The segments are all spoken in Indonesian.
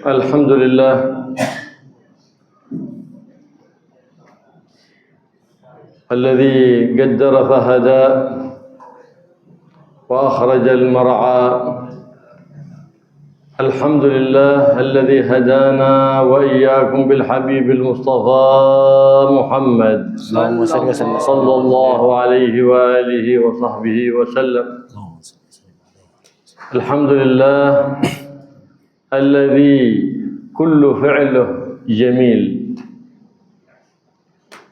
الحمد لله الذي قدر فهدى وأخرج المرعى. الحمد لله الذي هدانا وإياكم بالحبيب المصطفى محمد صلى الله عليه وآله وصحبه وسلم. الحمد لله الذي كل فعله جميل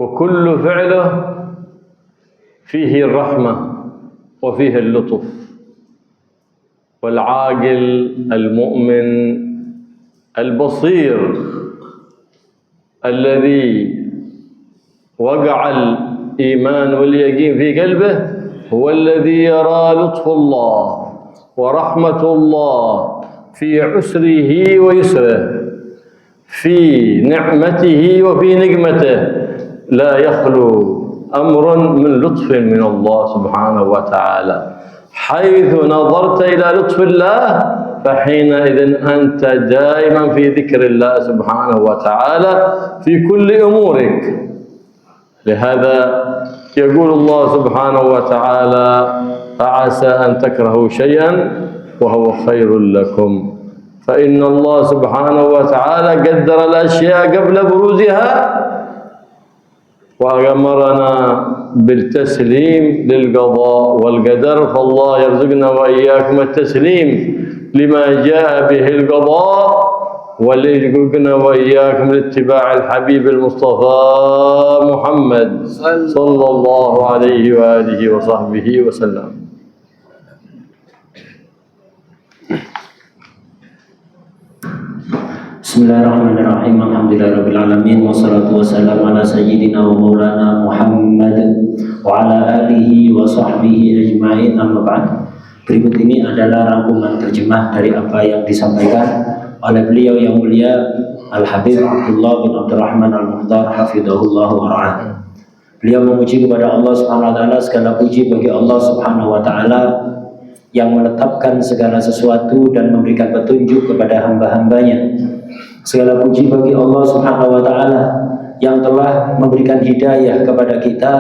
وكل فعله فيه الرحمة وفيه اللطف، والعاقل المؤمن البصير الذي وقع الإيمان واليقين في قلبه هو الذي يرى لطف الله ورحمة الله في عسره ويسره، في نعمته وفي نقمته، لا يخلو أمر من لطف من الله سبحانه وتعالى. حيث نظرت إلى لطف الله فحينئذ أنت دائما في ذكر الله سبحانه وتعالى في كل أمورك. لهذا يقول الله سبحانه وتعالى: فعسى أن تكرهوا شيئا وهو خير لكم، فإن الله سبحانه وتعالى قدر الأشياء قبل بروزها وأمرنا بالتسليم للقضاء والقدر. فالله يرزقنا وإياكم التسليم لما جاء به القضاء، ويرزقنا وإياكم لاتباع الحبيب المصطفى محمد صلى الله عليه وآله وصحبه وسلم. Bismillahirrahmanirrahim. Alhamdulillahirabbil alamin wassalatu wassalamu ala sayyidina wa maulana Muhammad wa ala alihi wa sahbihi ajma'in. Amma ba'd. Berikut ini adalah rangkuman terjemah dari apa yang disampaikan oleh beliau yang mulia Al-Habib Abdullah bin Abdurrahman Al-Mukhtar hafizahullah wa ra'ah. Beliau memuji kepada Allah Subhanahu wa taala, segala puji bagi Allah Subhanahu wa taala yang menetapkan segala sesuatu dan memberikan petunjuk kepada hamba-hambanya. Segala puji bagi Allah Subhanahu wa taala yang telah memberikan hidayah kepada kita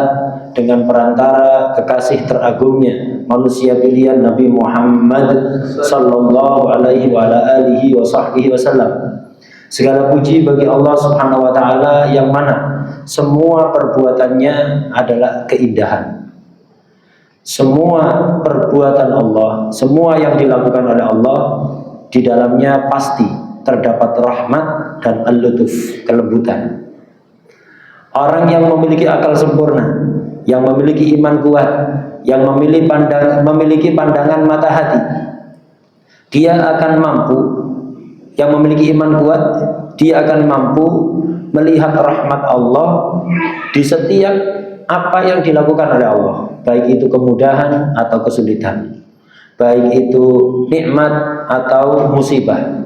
dengan perantara kekasih teragungnya, manusia pilihan Nabi Muhammad sallallahu alaihi wa ala alihi wa sahbihi wasallam. Segala puji bagi Allah Subhanahu wa taala yang mana semua perbuatannya adalah keindahan. Semua perbuatan Allah, semua yang dilakukan oleh Allah, di dalamnya pasti terdapat rahmat dan al-lutuf, kelembutan. Orang yang memiliki akal sempurna, yang memiliki iman kuat, yang memiliki pandangan mata hati, dia akan mampu, yang memiliki iman kuat, dia akan mampu melihat rahmat Allah di setiap apa yang dilakukan oleh Allah, baik itu kemudahan atau kesulitan, baik itu nikmat atau musibah.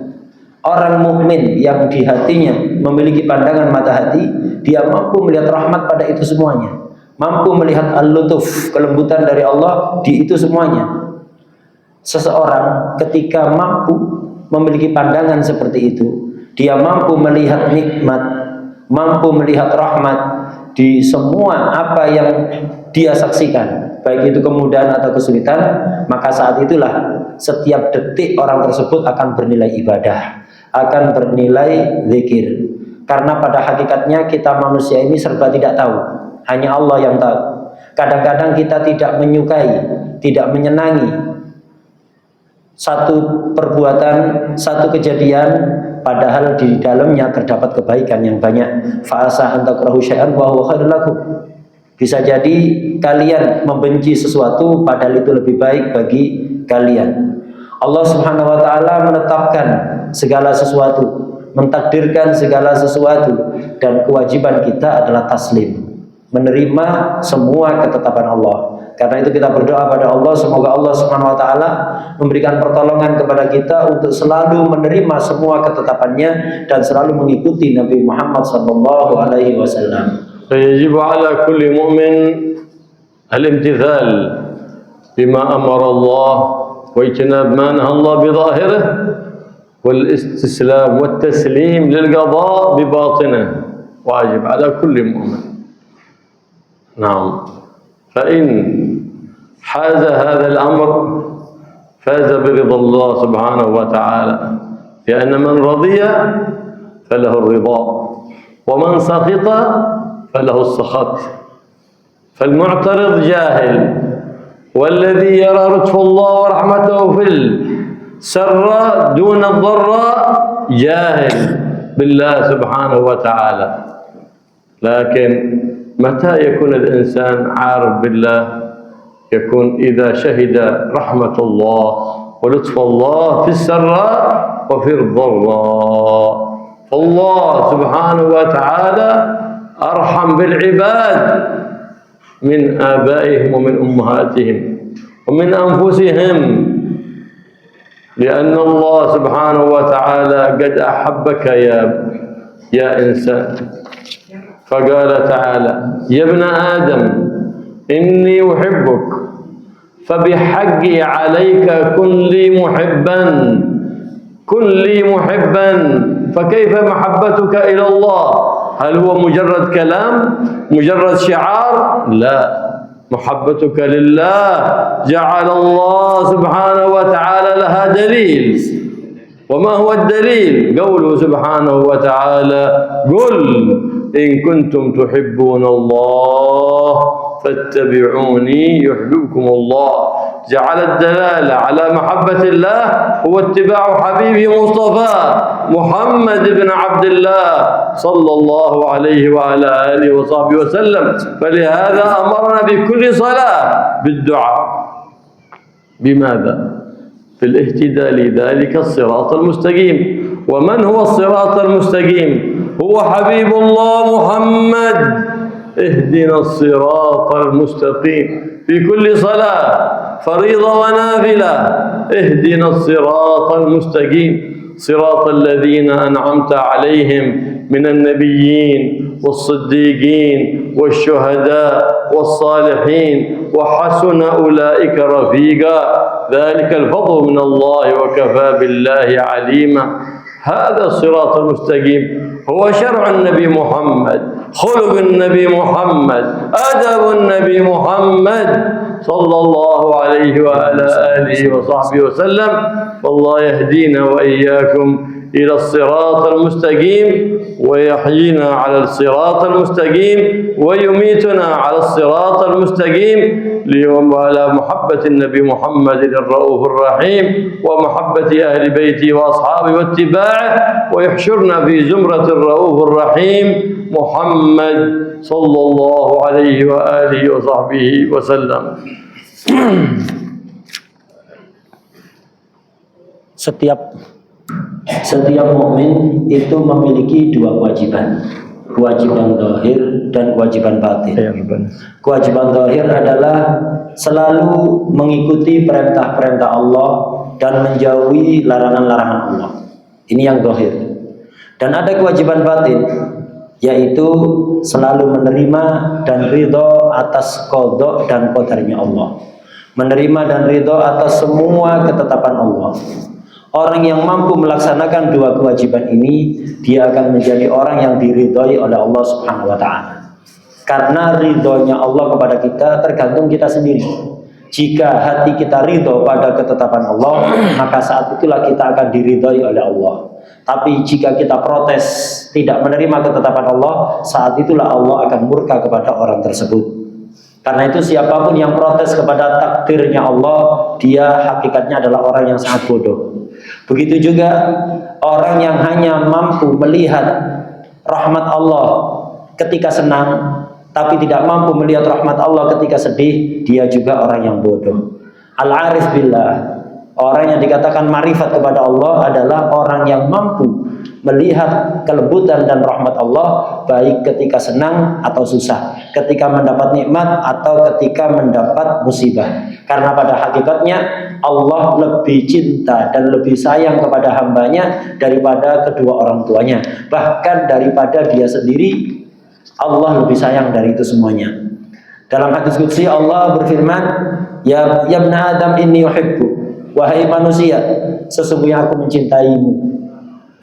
Orang mukmin yang di hatinya memiliki pandangan mata hati, dia mampu melihat rahmat pada itu semuanya, mampu melihat al-lutuf, kelembutan dari Allah di itu semuanya. Seseorang ketika mampu memiliki pandangan seperti itu, dia mampu melihat nikmat, mampu melihat rahmat di semua apa yang dia saksikan, baik itu kemudahan atau kesulitan, maka saat itulah setiap detik orang tersebut akan bernilai ibadah, akan bernilai zikir. Karena pada hakikatnya kita manusia ini serba tidak tahu, hanya Allah yang tahu. Kadang-kadang kita tidak menyukai, tidak menyenangi satu perbuatan, satu kejadian, padahal di dalamnya terdapat kebaikan yang banyak. Fa'asa an takrahu syai'an wa huwa khairul lakum. Bisa jadi kalian membenci sesuatu padahal itu lebih baik bagi kalian. Allah Subhanahu wa taala menetapkan segala sesuatu, mentakdirkan segala sesuatu, dan kewajiban kita adalah taslim, menerima semua ketetapan Allah. Karena itu kita berdoa pada Allah, semoga Allah Subhanahu wa taala memberikan pertolongan kepada kita untuk selalu menerima semua ketetapannya dan selalu mengikuti Nabi Muhammad sallallahu alaihi wasallam. فيجب على كل مؤمن الامتثال بما أمر الله واجتناب ما نهى الله بظاهره والاستسلام والتسليم للقضاء بباطنه واجب على كل مؤمن. نعم، فإن حاز هذا الأمر فاز برضا الله سبحانه وتعالى، لأن من رضي فله الرضا، ومن سخط فله السخط. فالمعترض جاهل، والذي يرى لطف الله ورحمته في السراء دون الضراء جاهل بالله سبحانه وتعالى. لكن متى يكون الإنسان عارف بالله؟ يكون إذا شهد رحمة الله ولطف الله في السراء وفي الضراء. فالله سبحانه وتعالى أرحم بالعباد من آبائهم ومن أمهاتهم ومن أنفسهم، لأن الله سبحانه وتعالى قد أحبك يا إنسان، فقال تعالى: يا ابن آدم إني أحبك فبحقي عليك كن لي محبا. فكيف محبتك إلى الله؟ هل هو مجرد كلام، مجرد شعار؟ لا، محبتك لله جعل الله سبحانه وتعالى لها دليل. وما هو الدليل؟ قوله سبحانه وتعالى: قل إن كنتم تحبون الله فاتبعوني يحببكم الله. جعل الدلالة على محبة الله هو اتباع حبيبه مصطفى محمد بن عبد الله صلى الله عليه وعلى آله وصحبه وسلم. فلهذا أمرنا بكل صلاة بالدعاء. بماذا؟ بالاهتداء لذلك الصراط المستقيم. ومن هو الصراط المستقيم؟ هو حبيب الله محمد. اهدنا الصراط المستقيم في كل صلاة، فريضة ونافلة. اهدنا الصراط المستقيم، صراط الذين أنعمت عليهم من النبيين والصديقين والشهداء والصالحين وحسن أولئك رفيقا. ذلك الفضل من الله وكفى بالله عليما. هذا الصراط المستقيم هو شرع النبي محمد، خلق النبي محمد، أدب النبي محمد صلى الله عليه وعلى آله وصحبه وسلم. فالله يهدينا وإياكم إلى الصراط المستقيم، ويحيينا على الصراط المستقيم، ويميتنا على الصراط المستقيم، على محبة النبي محمد الرؤوف الرحيم، ومحبة أهل بيته وأصحابه واتباعه، ويحشرنا في زمرة الرؤوف الرحيم محمد صلى الله عليه وآله وصحبه وسلم. Setiap mukmin itu memiliki dua kewajiban, kewajiban zahir dan kewajiban batin. Kewajiban zahir adalah selalu mengikuti perintah-perintah Allah dan menjauhi larangan-larangan Allah. Ini yang zahir. Dan ada kewajiban batin, yaitu selalu menerima dan ridho atas qada dan qadarnya Allah. Menerima dan ridho atas semua ketetapan Allah. Orang yang mampu melaksanakan dua kewajiban ini, dia akan menjadi orang yang diridhoi oleh Allah Subhanahu wa Ta'ala. Karena ridhonya Allah kepada kita tergantung kita sendiri. Jika hati kita ridho pada ketetapan Allah, maka saat itulah kita akan diridhoi oleh Allah. Tapi jika kita protes, tidak menerima ketetapan Allah, saat itulah Allah akan murka kepada orang tersebut. Karena itu siapapun yang protes kepada takdirnya Allah, dia hakikatnya adalah orang yang sangat bodoh. Begitu juga orang yang hanya mampu melihat rahmat Allah ketika senang, tapi tidak mampu melihat rahmat Allah ketika sedih, dia juga orang yang bodoh. Al-arif billah, orang yang dikatakan marifat kepada Allah adalah orang yang mampu melihat kelembutan dan rahmat Allah, baik ketika senang atau susah, ketika mendapat nikmat atau ketika mendapat musibah. Karena pada hakikatnya Allah lebih cinta dan lebih sayang kepada hambanya daripada kedua orang tuanya, bahkan daripada dia sendiri. Allah lebih sayang dari itu semuanya. Dalam hadis qudsi Allah berfirman, ya ibn Adam inni uhibbu, wahai manusia, sesungguhnya aku mencintaimu.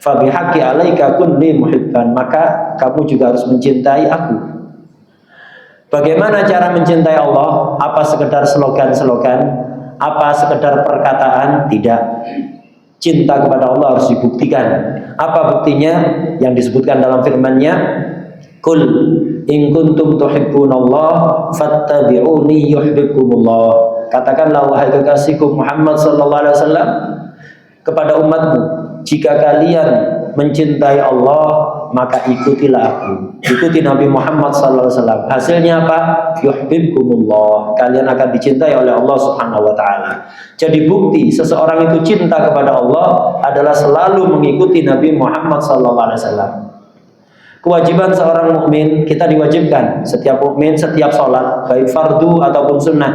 Fa bihaqqi 'alaika kun li muhibban, maka kamu juga harus mencintai aku. Bagaimana cara mencintai Allah? Apa sekedar slogan-slogan? Apa sekedar perkataan? Tidak. Cinta kepada Allah harus dibuktikan. Apa buktinya? Yang disebutkan dalam firman-Nya, "Qul in kuntum tuhibbunallah fattabi'uni yuhibbukumullah." Katakanlah wahai kekasihku Muhammad sallallahu alaihi wasallam kepada umatmu, jika kalian mencintai Allah, maka ikutilah aku. Ikuti Nabi Muhammad sallallahu alaihi wasallam. Hasilnya apa? Yuhibbukumullah. Kalian akan dicintai oleh Allah Subhanahu wa taala. Jadi bukti seseorang itu cinta kepada Allah adalah selalu mengikuti Nabi Muhammad sallallahu alaihi wasallam. Kewajiban seorang mukmin, kita diwajibkan setiap mukmin setiap sholat, baik fardu ataupun sunnah,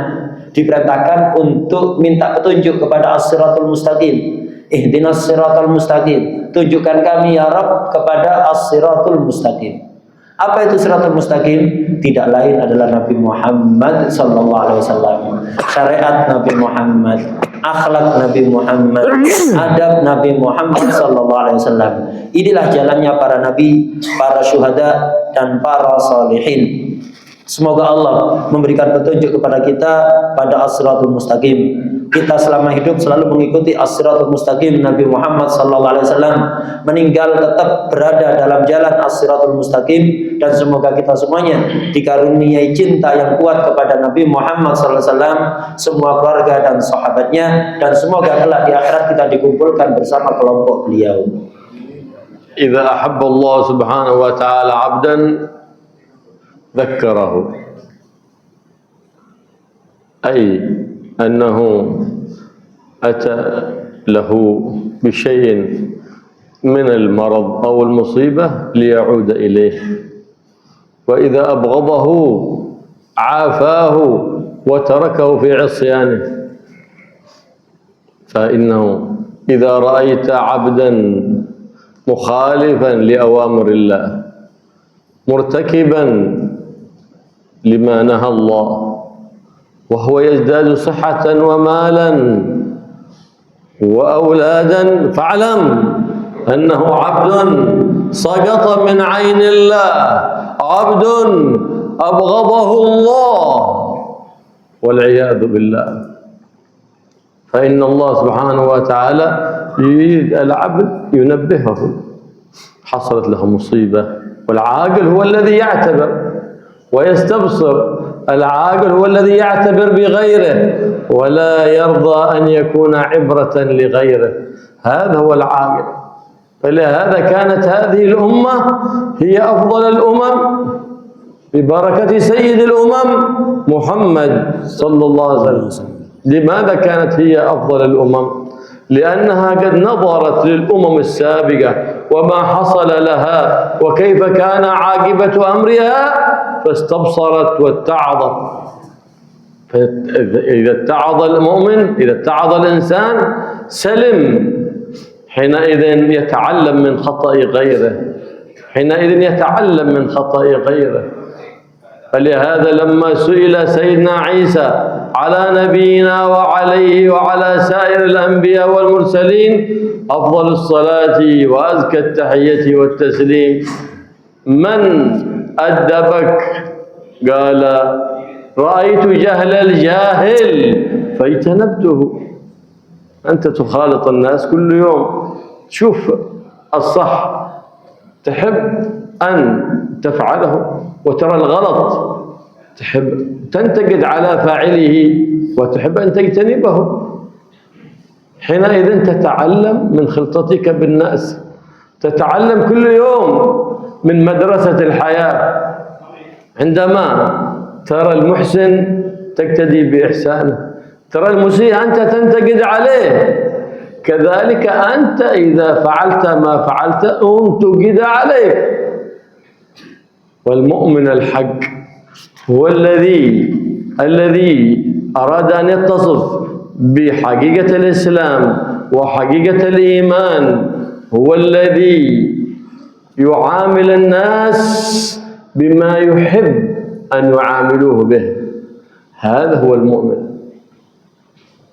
diperintahkan untuk minta petunjuk kepada as-siratul mustaqim. Ihdinas siratal mustaqim. Tunjukkan kami ya Rabb kepada as-siratul mustaqim. Apa itu siratul mustaqim? Tidak lain adalah Nabi Muhammad sallallahu alaihi wasallam. Syariat Nabi Muhammad, akhlak Nabi Muhammad, adab Nabi Muhammad sallallahu alaihi wasallam. Inilah jalannya para nabi, para syuhada dan para salihin. Semoga Allah memberikan petunjuk kepada kita pada as-siratul mustaqim. Kita selama hidup selalu mengikuti as-siratul mustaqim Nabi Muhammad sallallahu alaihi wasallam, meninggal tetap berada dalam jalan as-siratul mustaqim, dan semoga kita semuanya dikaruniai cinta yang kuat kepada Nabi Muhammad sallallahu alaihi wasallam, semua keluarga dan sahabatnya, dan semoga kelak di akhirat kita dikumpulkan bersama kelompok beliau. إذا أحب الله سبحانه وتعالى عبدا ذكره، أي أنه أتى له بشيء من المرض أو المصيبة ليعود إليه، وإذا أبغضه عافاه وتركه في عصيانه. فإنه إذا رأيت عبدا مخالفا لأوامر الله مرتكبا لما نهى الله وهو يزداد صحة ومالا وأولادا، فاعلم أنه عبد سقط من عين الله، عبد أبغضه الله والعياذ بالله. فإن الله سبحانه وتعالى يريد العبد ينبهه، حصلت له مصيبة، والعاقل هو الذي يعتبر ويستبصر. العاقل هو الذي يعتبر بغيره ولا يرضى أن يكون عبرة لغيره، هذا هو العاقل. فلهذا كانت هذه الأمة هي أفضل الأمم ببركة سيد الأمم محمد صلى الله عليه وسلم. لماذا كانت هي أفضل الأمم؟ لأنها قد نظرت للأمم السابقة وما حصل لها وكيف كان عاقبة أمرها فاستبصرت واتعظت. إذا اتعظ المؤمن، إذا اتعظ الإنسان سلم، حينئذ يتعلم من خطأ غيره، حينئذ يتعلم من خطأ غيره. فلهذا لما سئل سيدنا عيسى على نبينا وعليه وعلى سائر الأنبياء والمرسلين أفضل الصلاة وأزكى التحية والتسليم، من أدبك؟ قال رأيت جهل الجاهل فاجتنبته. أنت تخالط الناس كل يوم، شوف الصح تحب أن تفعله، وترى الغلط تحب تنتقد على فاعله وتحب أن تجتنبه. حينئذ تتعلم من خلطتك بالناس، تتعلم كل يوم من مدرسة الحياة. عندما ترى المحسن تقتدي بإحسانه، ترى المسيء أنت تنتقد عليه، كذلك أنت إذا فعلت ما فعلت انتقد عليك. والمؤمن الحق هو الذي أراد أن يتصف بحقيقة الإسلام وحقيقة الإيمان، هو الذي يعامل الناس بما يحب أن يعاملوه به. هذا هو المؤمن.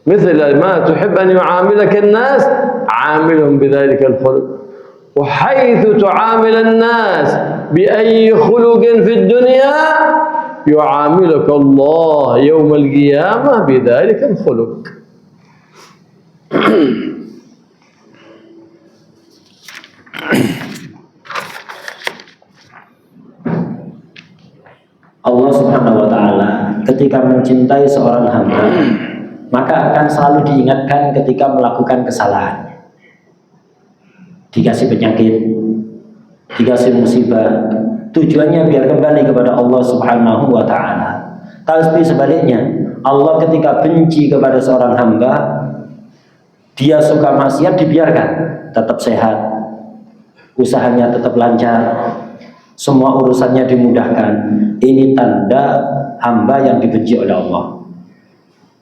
مثل ما تحب أن يعاملك الناس عاملهم بذلك الخلق. وحيث تعامل الناس بأي خلق في الدنيا يعاملك الله يوم القيامة بذلك الخلق. Allah Subhanahu wa Ta'ala ketika mencintai seorang hamba, maka akan selalu diingatkan ketika melakukan kesalahan. Dikasih penyakit, dikasih musibah, tujuannya biar kembali kepada Allah Subhanahu wa Ta'ala. Tapi sebaliknya, Allah ketika benci kepada seorang hamba, dia suka maksiat, dibiarkan, tetap sehat, usahanya tetap lancar, semua urusannya dimudahkan. Ini tanda hamba yang dibenci oleh Allah.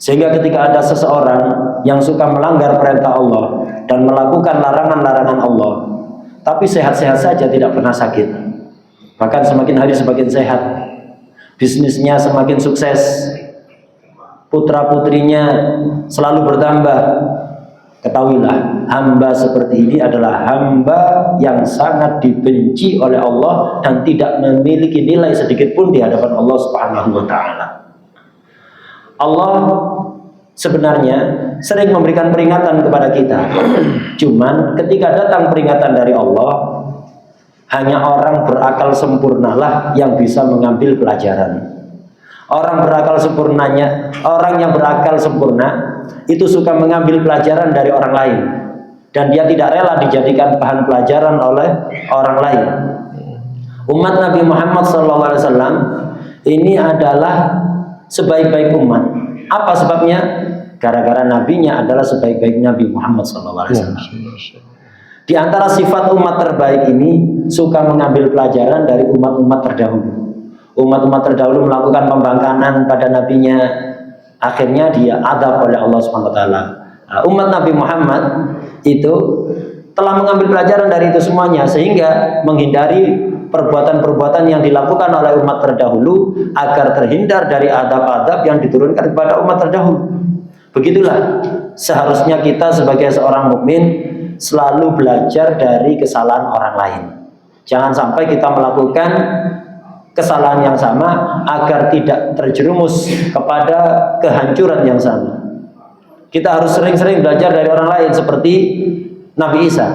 Sehingga ketika ada seseorang yang suka melanggar perintah Allah dan melakukan larangan-larangan Allah, tapi sehat-sehat saja, tidak pernah sakit, bahkan semakin hari semakin sehat, bisnisnya semakin sukses, putra-putrinya selalu bertambah, ketahuilah hamba seperti ini adalah hamba yang sangat dibenci oleh Allah dan tidak memiliki nilai sedikit pun di hadapan Allah Subhanahu wa Ta'ala. Allah sebenarnya sering memberikan peringatan kepada kita. Cuman ketika datang peringatan dari Allah, hanya orang berakal sempurnalah yang bisa mengambil pelajaran. Orang yang berakal sempurna itu suka mengambil pelajaran dari orang lain, dan dia tidak rela dijadikan bahan pelajaran oleh orang lain. Umat Nabi Muhammad SAW ini adalah sebaik-baik umat. Apa sebabnya? Gara-gara nabinya adalah sebaik-baik Nabi Muhammad SAW. Di antara sifat umat terbaik ini, suka mengambil pelajaran dari umat-umat terdahulu. Umat-umat terdahulu melakukan pembangkangan pada nabinya, akhirnya dia adab oleh Allah SWT. Umat Nabi Muhammad itu telah mengambil pelajaran dari itu semuanya, sehingga menghindari perbuatan-perbuatan yang dilakukan oleh umat terdahulu agar terhindar dari adab-adab yang diturunkan kepada umat terdahulu. Begitulah seharusnya kita sebagai seorang mukmin selalu belajar dari kesalahan orang lain. Jangan sampai kita melakukan kesalahan yang sama agar tidak terjerumus kepada kehancuran yang sama. Kita harus sering-sering belajar dari orang lain, seperti Nabi Isa.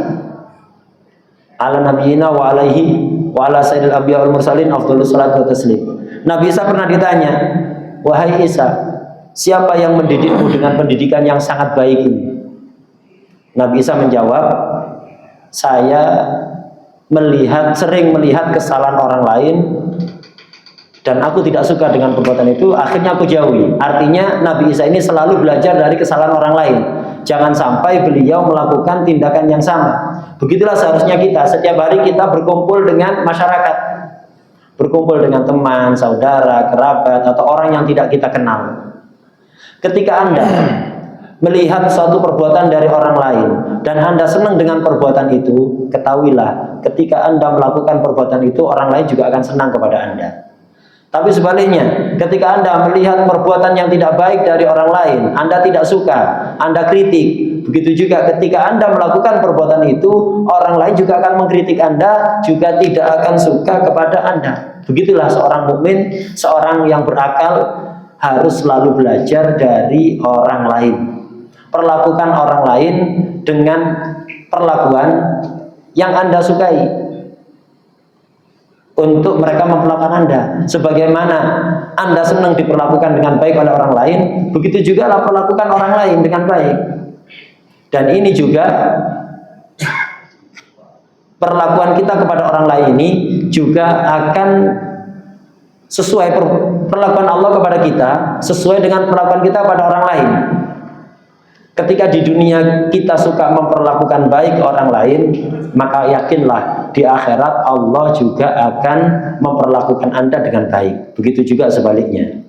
Ala nabiyina wa alaihi wa ala sayyidil anbiya wal mursalin afdhalus salatu wa taslim. Nabi Isa pernah ditanya, "Wahai Isa, siapa yang mendidikmu dengan pendidikan yang sangat baik ini?" Nabi Isa menjawab, "Saya sering melihat kesalahan orang lain dan aku tidak suka dengan perbuatan itu, akhirnya aku jauhi." Artinya Nabi Isa ini selalu belajar dari kesalahan orang lain. Jangan sampai beliau melakukan tindakan yang sama. Begitulah seharusnya kita. Setiap hari kita berkumpul dengan masyarakat, berkumpul dengan teman, saudara, kerabat, atau orang yang tidak kita kenal. Ketika Anda melihat suatu perbuatan dari orang lain dan Anda senang dengan perbuatan itu, ketahuilah ketika Anda melakukan perbuatan itu, orang lain juga akan senang kepada Anda. Tapi sebaliknya, ketika Anda melihat perbuatan yang tidak baik dari orang lain, Anda tidak suka, Anda kritik. Begitu juga ketika Anda melakukan perbuatan itu, orang lain juga akan mengkritik Anda, juga tidak akan suka kepada Anda. Begitulah seorang mukmin, seorang yang berakal harus selalu belajar dari orang lain. Perlakukan orang lain dengan perlakuan yang Anda sukai, untuk mereka memperlakukan Anda. Sebagaimana Anda senang diperlakukan dengan baik oleh orang lain, begitu juga lah perlakukan orang lain dengan baik. Dan ini juga perlakuan kita kepada orang lain ini juga akan sesuai perlakuan Allah kepada kita, sesuai dengan perlakuan kita pada orang lain. Ketika di dunia kita suka memperlakukan baik orang lain, maka yakinlah di akhirat Allah juga akan memperlakukan Anda dengan baik. Begitu juga sebaliknya.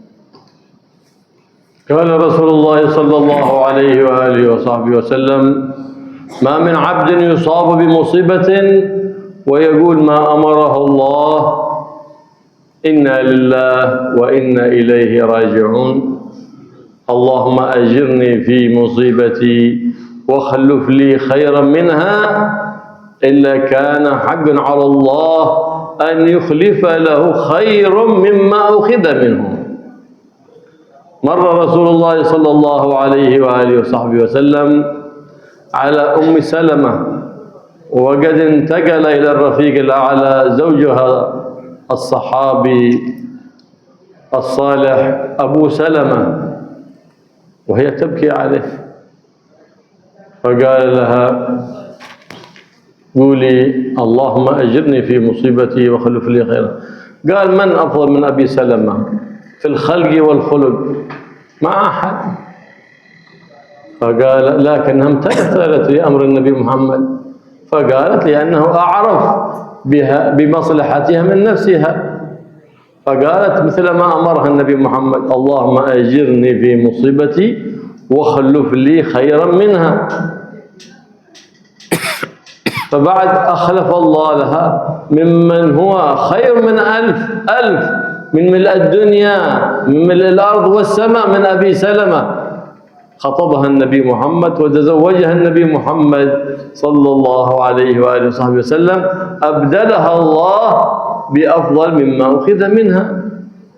قال رسول الله صلى الله عليه وآله وصحبه وسلم: ما من عبد يصاب بمصيبة ويقول ما أمره الله إنا لله وإنا إليه راجعون اللهم أجرني في مصيبتي واخلف لي خيرا منها إلا كان حقا على الله أن يخلف له خير مما أخذ منه. مر رسول الله صلى الله عليه وآله وصحبه وسلم على أم سلمة وقد انتقل إلى الرفيق الأعلى زوجها الصحابي الصالح أبو سلمة وهي تبكي عليه، فقال لها قولي اللهم أجرني في مصيبتي واخلف لي خيرا. قال من أفضل من أبي سلمة في الخلق والخلق؟ ما أحد. فقال لكنها امتثلت لأمر النبي محمد، فقالت لأنه أعرف بها بمصلحتها من نفسها، فقالت مثل ما أمرها النبي محمد اللهم أجرني في مصيبتي واخلف لي خيرا منها. فبعد أخلف الله لها ممن هو خير من ألف من ملء الدنيا من ملء الأرض والسماء من أبي سلمة. خطبها النبي محمد وتزوجها النبي محمد صلى الله عليه وآله وصحبه وسلم، أبدلها الله بأفضل مما أخذ منها.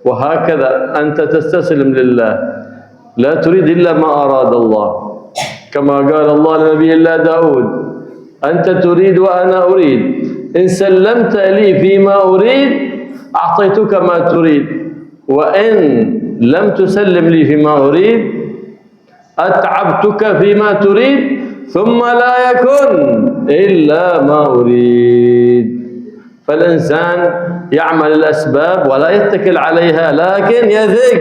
وهكذا أنت تستسلم لله، لا تريد إلا ما أراد الله، كما قال الله لنبي الله داود أنت تريد وأنا أريد، إن سلمت لي فيما أريد أعطيتك ما تريد، وإن لم تسلم لي فيما أريد أتعبتك فيما تريد ثم لا يكن إلا ما أريد. فالإنسان يعمل الأسباب ولا يتكل عليها، لكن يثق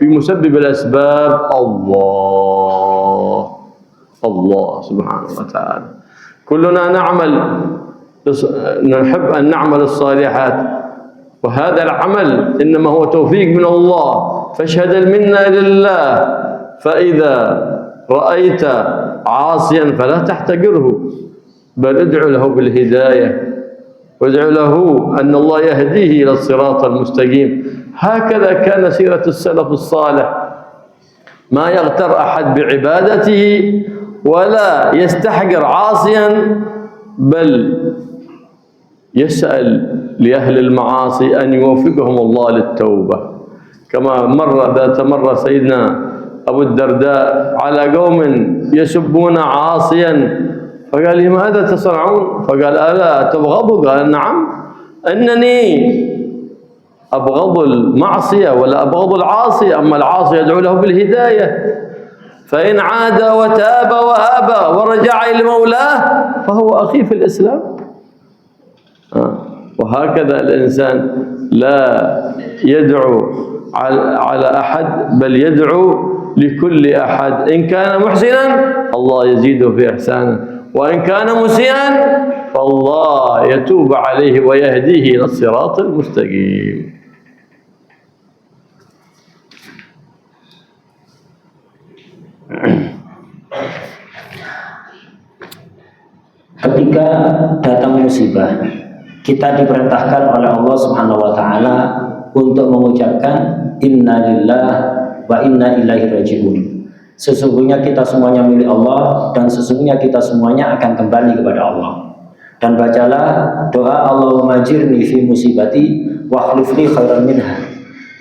بمسبب الأسباب الله سبحانه وتعالى. كلنا نحب أن نعمل الصالحات، وهذا العمل إنما هو توفيق من الله، فاشهد المنة لله. فإذا رأيت عاصيا فلا تحتقره، بل ادعو له بالهداية، وادعو له أن الله يهديه إلى الصراط المستقيم. هكذا كان سيرة السلف الصالح، ما يغتر أحد بعبادته ولا يستحقر عاصيا، بل يسأل لأهل المعاصي أن يوفقهم الله للتوبة. كما مر ذات مرة سيدنا أبو الدرداء على قوم يسبون عاصيا، فقال لي ماذا تصنعون؟ فقال ألا تبغضوا؟ قال نعم، أنني أبغض المعصية ولا أبغض العاصي، أما العاصي يدعو له بالهداية، فإن عاد وتاب وأبى ورجع إلى مولاه فهو أخي في الإسلام. وهكذا الإنسان لا يدعو على أحد، بل يدعو لكل أحد. إن كان محسنا الله يزيده في إحسانه، وإن كان مسيئا فالله يتوب عليه ويهديه إلى الصراط المستقيم. Ketika datang musibah, kita diperintahkan oleh Allah Subhanahu wa taala untuk mengucapkan innalillah wa inna ilaihi raji'un. Sesungguhnya kita semuanya milik Allah dan sesungguhnya kita semuanya akan kembali kepada Allah. Dan bacalah doa Allahumma ajirni fi musibati wa akhlif li khairan minha.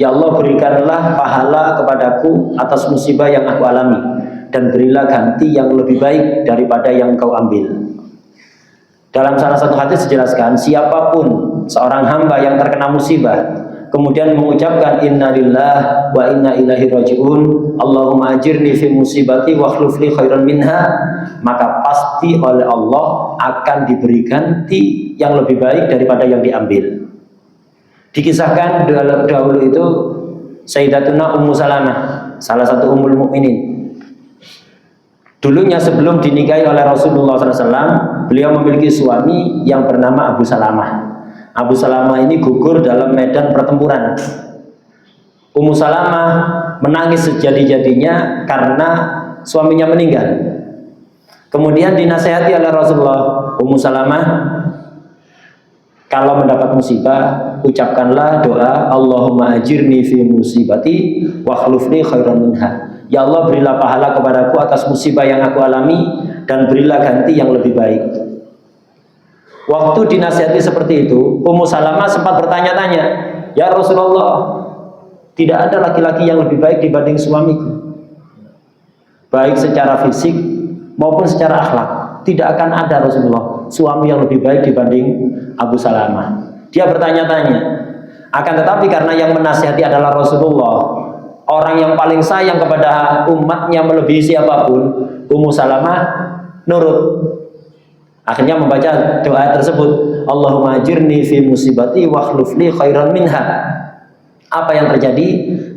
Ya Allah, berikanlah pahala kepadaku atas musibah yang aku alami dan berilah ganti yang lebih baik daripada yang Engkau ambil. Dalam salah satu hadis dijelaskan, siapapun seorang hamba yang terkena musibah kemudian mengucapkan innalillah wa inna ilaihi raji'un, Allahumma ajirni fi musibati wa akhlif li khairan minha, maka pasti oleh Allah akan diberi ganti yang lebih baik daripada yang diambil. Dikisahkan dahulu itu Sayyidatuna Ummu Salamah, salah satu ummul mukminin. Dulunya sebelum dinikahi oleh Rasulullah SAW, beliau memiliki suami yang bernama Abu Salamah. Abu Salamah ini gugur dalam medan pertempuran. Ummu Salamah menangis sejadi-jadinya karena suaminya meninggal. Kemudian dinasihati oleh Rasulullah, Ummu Salamah, kalau mendapat musibah, ucapkanlah doa Allahumma ajirni fi musibati wa akhlif li khairan minha. Ya Allah, berilah pahala kepadaku atas musibah yang aku alami dan berilah ganti yang lebih baik. Waktu dinasihati seperti itu, Ummu Salamah sempat bertanya-tanya, ya Rasulullah, tidak ada laki-laki yang lebih baik dibanding suamiku, baik secara fisik maupun secara akhlak. Tidak akan ada Rasulullah suami yang lebih baik dibanding Abu Salamah. Dia bertanya-tanya. Akan tetapi karena yang menasihati adalah Rasulullah, orang yang paling sayang kepada umatnya melebihi siapapun, Ummu Salamah nurut. Akhirnya membaca doa tersebut, Allahumma ajirni fi musibati wa akhlif li khairan minha. Apa yang terjadi?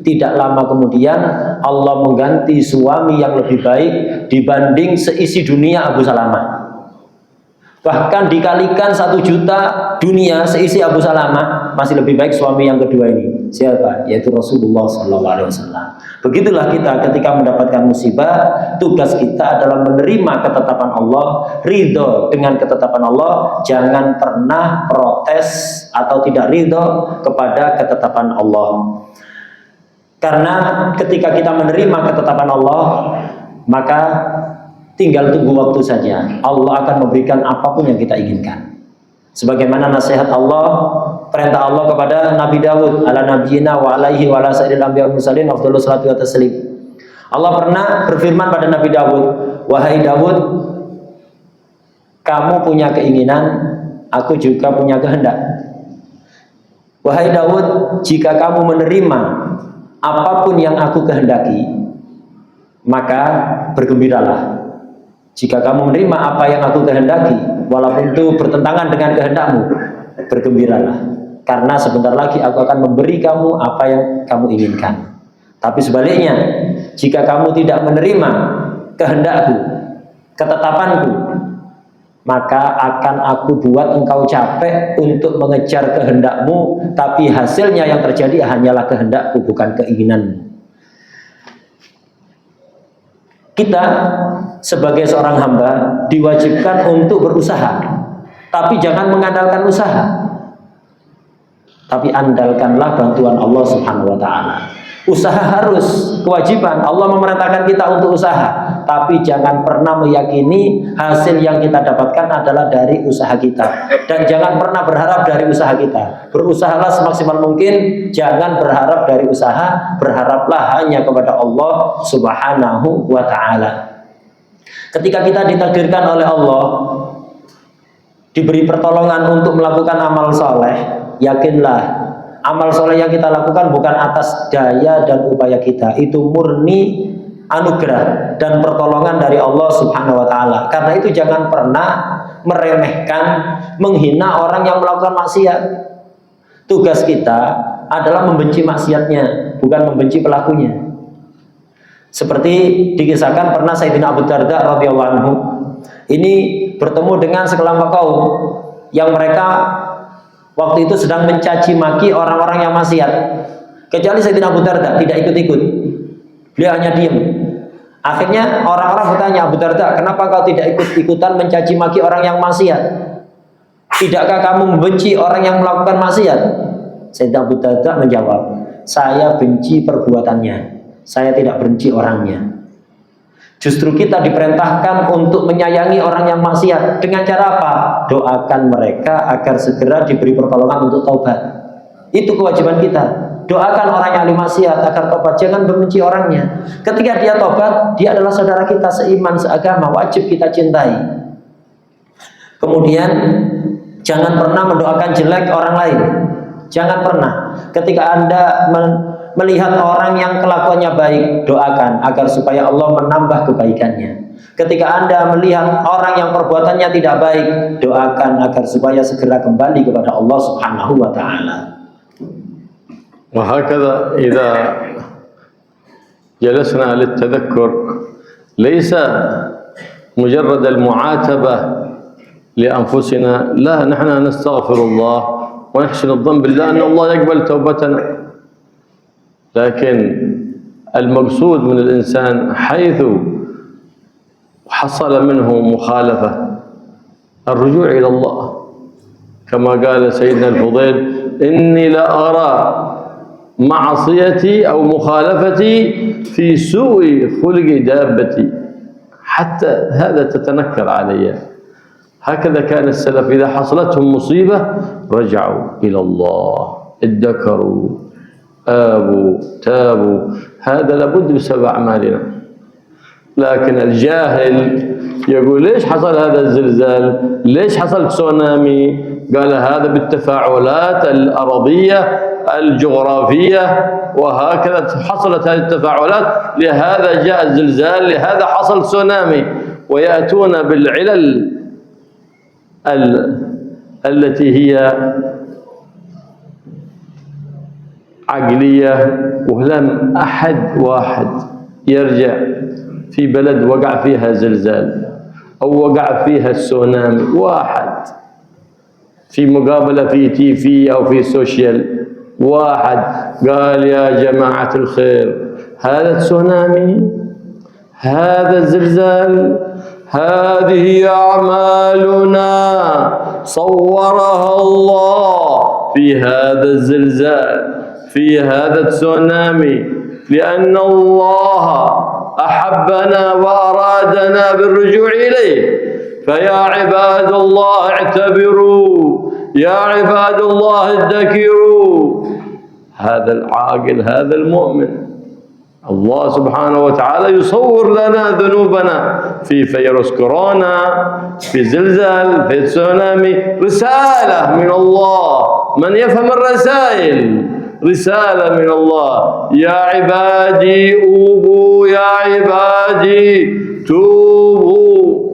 Tidak lama kemudian Allah mengganti suami yang lebih baik dibanding seisi dunia Abu Salamah. Bahkan dikalikan 1 juta dunia seisi Abu Salamah, masih lebih baik suami yang kedua ini. Siapa? Yaitu Rasulullah SAW. Begitulah kita ketika mendapatkan musibah, tugas kita adalah menerima ketetapan Allah, ridho dengan ketetapan Allah, jangan pernah protes atau tidak ridho kepada ketetapan Allah. Karena ketika kita menerima ketetapan Allah, maka tinggal tunggu waktu saja. Allah akan memberikan apapun yang kita inginkan. Sebagaimana nasihat Allah, perintah Allah kepada Nabi Dawud, ala nabiyina wa alaihi wa ala sayyidil anbiya wal mursalin afdhalus salatu wa taslim. Allah pernah berfirman pada Nabi Dawud, wahai Dawud, kamu punya keinginan, aku juga punya kehendak. Wahai Dawud, jika kamu menerima apapun yang aku kehendaki, maka bergembiralah. Jika kamu menerima apa yang aku kehendaki, walaupun itu bertentangan dengan kehendakmu, bergembiralah. Karena sebentar lagi aku akan memberi kamu apa yang kamu inginkan. Tapi sebaliknya, jika kamu tidak menerima kehendakku, ketetapanku, maka akan aku buat engkau capek untuk mengejar kehendakmu, tapi hasilnya yang terjadi hanyalah kehendakku, bukan keinginanmu. Kita sebagai seorang hamba diwajibkan untuk berusaha, tapi jangan mengandalkan usaha, tapi andalkanlah bantuan Allah Subhanahu wa ta'ala. Usaha harus kewajiban, Allah memerintahkan kita untuk usaha, tapi jangan pernah meyakini hasil yang kita dapatkan adalah dari usaha kita, dan jangan pernah berharap dari usaha kita. Berusahalah semaksimal mungkin, jangan berharap dari usaha, berharaplah hanya kepada Allah Subhanahu wa ta'ala. Ketika kita ditakdirkan oleh Allah, diberi pertolongan untuk melakukan amal soleh, yakinlah amal soleh yang kita lakukan bukan atas daya dan upaya kita, itu murni anugerah dan pertolongan dari Allah Subhanahu wa ta'ala. Karena itu jangan pernah meremehkan, menghina orang yang melakukan maksiat. Tugas kita adalah membenci maksiatnya, bukan membenci pelakunya. Seperti dikisahkan pernah Sayyidina Abu Darda radhiyallahu anhu ini bertemu dengan sekelompok kaum yang mereka waktu itu sedang mencaci maki orang-orang yang maksiat. Kecuali Sayyidina Abu Darda tidak ikut-ikut, beliau hanya diam. Akhirnya orang-orang bertanya, Abu Darda, kenapa kau tidak ikut-ikutan mencaci maki orang yang maksiat? Tidakkah kamu membenci orang yang melakukan maksiat? Sayyidina Abu Darda menjawab, saya benci perbuatannya, saya tidak benci orangnya. Justru kita diperintahkan untuk menyayangi orang yang maksiat. Dengan cara apa? Doakan mereka agar segera diberi pertolongan untuk taubat. Itu kewajiban kita. Doakan orang yang ahli maksiat agar taubat. Jangan membenci orangnya. Ketika dia taubat, dia adalah saudara kita seiman, seagama, wajib kita cintai. Kemudian jangan pernah mendoakan jelek orang lain. Jangan pernah. Ketika Anda melihat orang yang kelakuannya baik, doakan agar supaya Allah menambah kebaikannya. Ketika Anda melihat orang yang perbuatannya tidak baik, doakan agar supaya segera kembali kepada Allah Subhanahu wa ta'ala. وهكذا إذا جلسنا للتذكر ليس مجرد المعاتبة لأنفسنا، لا، نحن نستغفر الله ونحسن الظن بالله أن الله يقبل توبتنا. لكن المقصود من الإنسان حيث حصل منه مخالفة الرجوع إلى الله، كما قال سيدنا الفضيل إني لا أرى معصيتي أو مخالفتي في سوء خلق دابتي، حتى هذا تتنكر علي. هكذا كان السلف إذا حصلتهم مصيبة رجعوا إلى الله، ادكروا، آبوا، تابوا. هذا لابد بسبب أعمالنا. لكن الجاهل يقول ليش حصل هذا الزلزال؟ ليش حصل تسونامي؟ قال هذا بالتفاعلات الأرضية الجغرافية، وهكذا حصلت هذه التفاعلات، لهذا جاء الزلزال، لهذا حصل تسونامي. ويأتون بالعلل التي هي عقلية، ولم أحد واحد يرجع في بلد وقع فيها زلزال أو وقع فيها تسونامي واحد في مقابلة في تيفي أو في سوشيال، واحد قال يا جماعة الخير هذا تسونامي، هذا زلزال، هذه أعمالنا صورها الله في هذا الزلزال، في هذا التسونامي، لأن الله أحبنا وأرادنا بالرجوع إليه. فيا عباد الله اعتبروا، يا عباد الله ادكروا. هذا العاقل، هذا المؤمن، الله سبحانه وتعالى يصور لنا ذنوبنا في فيروس كورونا، في زلزال، في تسونامي، رسالة من الله. من يفهم الرسائل رسالة من الله. يا عبادي أوبوا، يا عبادي توبوا،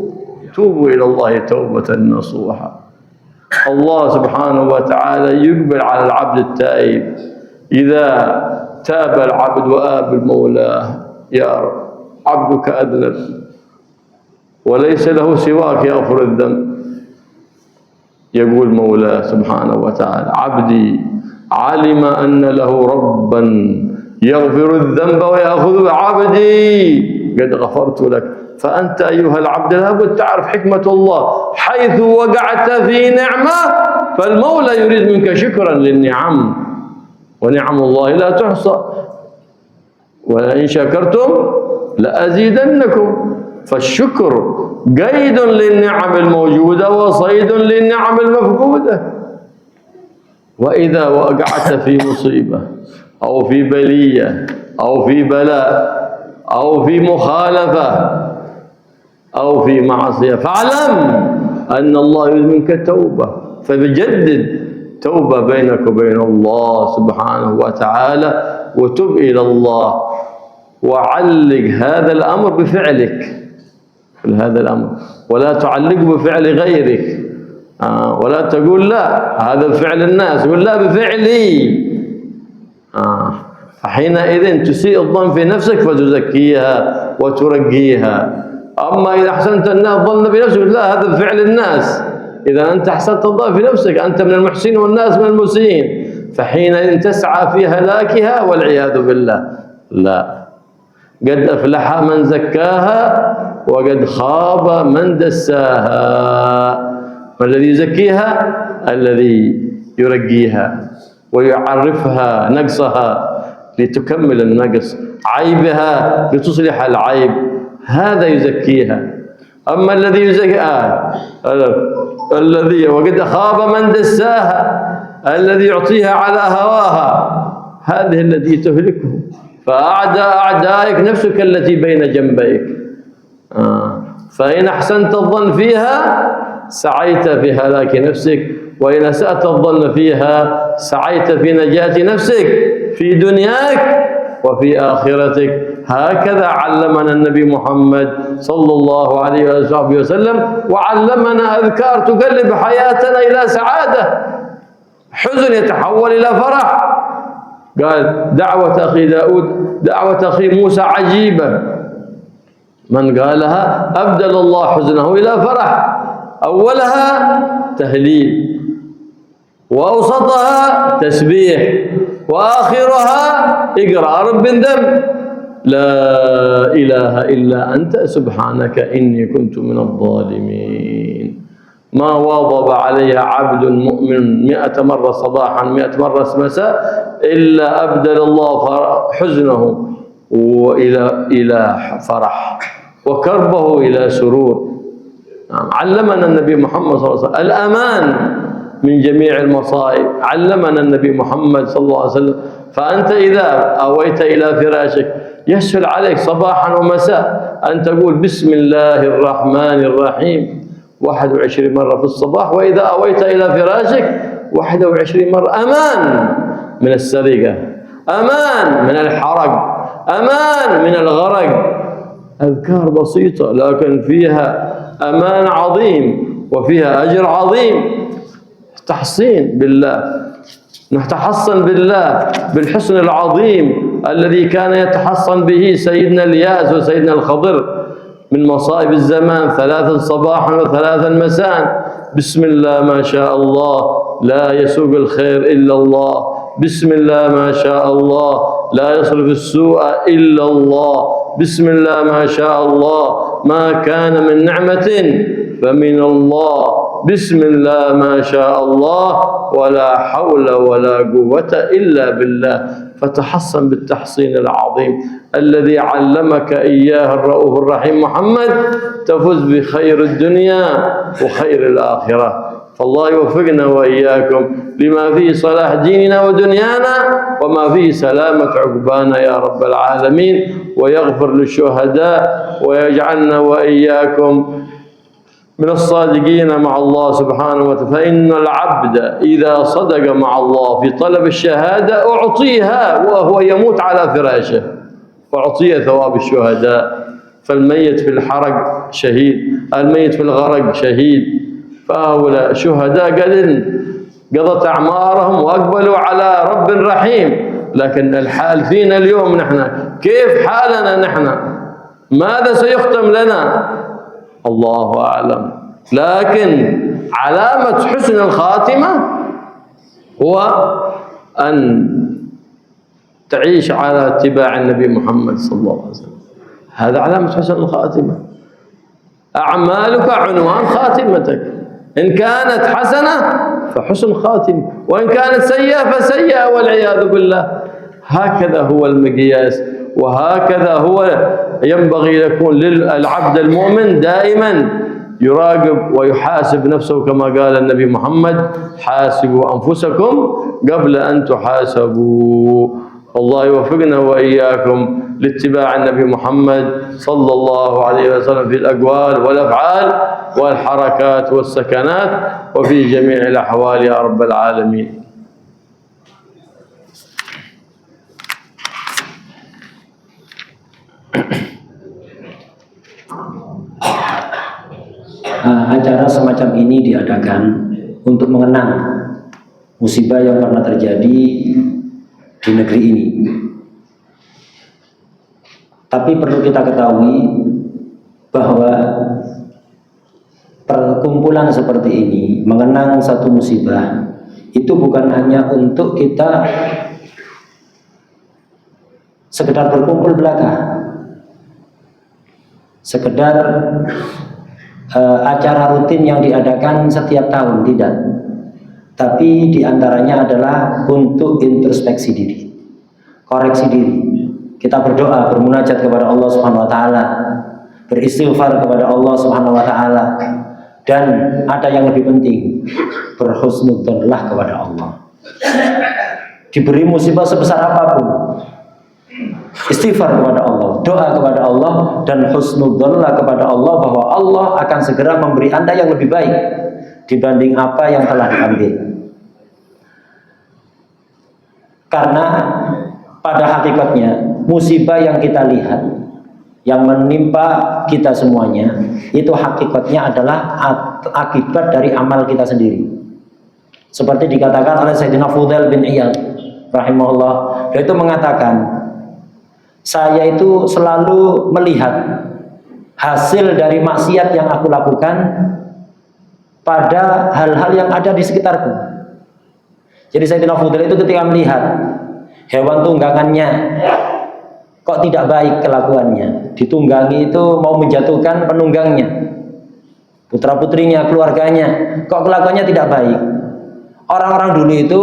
توبوا إلى الله توبة نصوحا. الله سبحانه وتعالى يقبل على العبد التائب إذا تاب العبد وآب مولاه. يا رب عبدك أذنب وليس له سواك يغفر الذنب. يقول مولاه سبحانه وتعالى عبدي علم أن له ربا يغفر الذنب ويأخذ عبدي قد غفرت لك. فأنت أيها العبد لابد تعرف حكمة الله، حيث وقعت في نعمة فالمولى يريد منك شكرا للنعم، ونعم الله لا تحصى، ولئن شكرتم لأزيدنكم. فالشكر قيد للنعم الموجودة وصيد للنعم المفقودة. وإذا وقعت في مصيبة أو في بلية أو في بلاء أو في مخالفة أو في معصية فاعلم أن الله يريد منك التوبة، فبجدد توبة بينك وبين الله سبحانه وتعالى، وتب إلى الله، وعلق هذا الأمر بفعلك، هذا الأمر، ولا تعلقه بفعل غيرك. ولا تقول لا هذا بفعل الناس، قل لا بفعلي. فحينئذ تسيء الظن في نفسك فتزكيها وترقيها. أما إذا أحسنت الظن بنفسك لا هذا بفعل الناس، إذا أنت أحسنت الظن في نفسك أنت من المحسنين والناس من المسيئين، فحينئذ تسعى في هلاكها والعياذ بالله. لا، قد أفلح من زكاها وقد خاب من دساها. والذي يزكيها الذي يرقيها ويعرفها نقصها لتكمل النقص، عيبها لتصلح العيب، هذا يزكيها. أما الذي يزكيها الذي وقد خاب من دساها، الذي يعطيها على هواها، هذه التي تهلكه. فأعداء أعدائك نفسك التي بين جنبيك. فإن أحسنت الظن فيها سعيت في هلاك نفسك، وإن أسأت الظن فيها سعيت في نجاة نفسك في دنياك وفي آخرتك. هكذا علمنا النبي محمد صلى الله عليه وصحبه وسلم، وعلمنا أذكار تقلب حياتنا إلى سعادة، حزن يتحول إلى فرح. قال دعوة أخي داود، دعوة أخي موسى عجيبة، من قالها أبدل الله حزنه إلى فرح. أولها تهليل، وأوسطها تسبيح، وآخرها اقرأ رب ذنب، لا إله إلا أنت سبحانك إني كنت من الظالمين. ما واظب عليها عبد مؤمن 100 مرة صباحا 100 مرة مساء إلا أبدل الله حزنه إلى فرح وكربه إلى سرور. علمنا النبي محمد صلى الله عليه وسلم الأمان من جميع المصائب، علمنا النبي محمد صلى الله عليه وسلم. فأنت إذا أويت إلى فراشك يسهل عليك صباحا ومساء أن تقول بسم الله الرحمن الرحيم 21 مرة في الصباح، وإذا أويت إلى فراشك 21 مرة. أمان من السرقة، أمان من الحرق، أمان من الغرق. أذكار بسيطة لكن فيها أمان عظيم وفيها أجر عظيم. تحصين بالله، نتحصن بالله بالحصن العظيم الذي كان يتحصن به سيدنا الياس وسيدنا الخضر من مصائب الزمان 3 صباحا و3 مساء. بسم الله ما شاء الله لا يسوق الخير إلا الله، بسم الله ما شاء الله لا يصرف السوء إلا الله، بسم الله ما شاء الله ما كان من نعمة فمن الله، بسم الله ما شاء الله ولا حول ولا قوة إلا بالله. فتحصن بالتحصين العظيم الذي علمك إياه الرؤوف الرحيم محمد، تفوز بخير الدنيا وخير الآخرة. فالله يوفقنا وإياكم لما فيه صلاح ديننا ودنيانا وما فيه سلامة عقبانا يا رب العالمين، ويغفر للشهداء ويجعلنا وإياكم من الصادقين مع الله سبحانه وتعالى. فإن العبد إذا صدق مع الله في طلب الشهادة أعطيها وهو يموت على فراشه، أعطيه ثواب الشهداء. فالميت في الحرق شهيد، الميت في الغرق شهيد، فهؤلاء شهداء قضت أعمارهم وأقبلوا على رب رحيم. لكن الحال فينا اليوم نحن، كيف حالنا نحن؟ ماذا سيختم لنا؟ الله أعلم. لكن علامة حسن الخاتمة هو أن تعيش على اتباع النبي محمد صلى الله عليه وسلم، هذا علامة حسن الخاتمة. أعمالك عنوان خاتمتك، إن كانت حسنة فحسن خاتمة، وإن كانت سيئة فسيئة والعياذ بالله. هكذا هو المقياس، وهكذا هو ينبغي يكون للعبد المؤمن دائما يراقب ويحاسب نفسه، كما قال النبي محمد: حاسبوا أنفسكم قبل أن تحاسبوا. الله يوفقنا وإياكم لاتباع النبي محمد صلى الله عليه وسلم في الأقوال والأفعال والحركات والسكنات وفي جميع الأحوال يا رب العالمين. Acara semacam ini diadakan untuk mengenang musibah yang pernah terjadi di negeri ini. Tapi perlu kita ketahui bahwa perkumpulan seperti ini mengenang satu musibah itu bukan hanya untuk kita sekedar berkumpul belaka, sekedar acara rutin yang diadakan setiap tahun, tidak. Tapi diantaranya adalah untuk introspeksi diri, koreksi diri. Kita berdoa, bermunajat kepada Allah Subhanahu Wa Taala, beristighfar kepada Allah Subhanahu Wa Taala, dan ada yang lebih penting, berhusnudzonlah kepada Allah. Diberi musibah sebesar apapun, istighfar kepada Allah, doa kepada Allah, dan husnudzonlah kepada Allah bahwa Allah akan segera memberi Anda yang lebih baik dibanding apa yang telah diambil. Karena pada hakikatnya musibah yang kita lihat yang menimpa kita semuanya itu hakikatnya adalah akibat dari amal kita sendiri. Seperti dikatakan oleh Sayyidina Fudail bin Iyad rahimahullah, dia itu mengatakan, saya itu selalu melihat hasil dari maksiat yang aku lakukan pada hal-hal yang ada di sekitarku. Jadi Sayyidina Fudail itu ketika melihat hewan tunggangannya kok tidak baik kelakuannya, ditunggangi itu mau menjatuhkan penunggangnya, putra-putrinya, keluarganya, kok kelakuannya tidak baik. Orang-orang dulu itu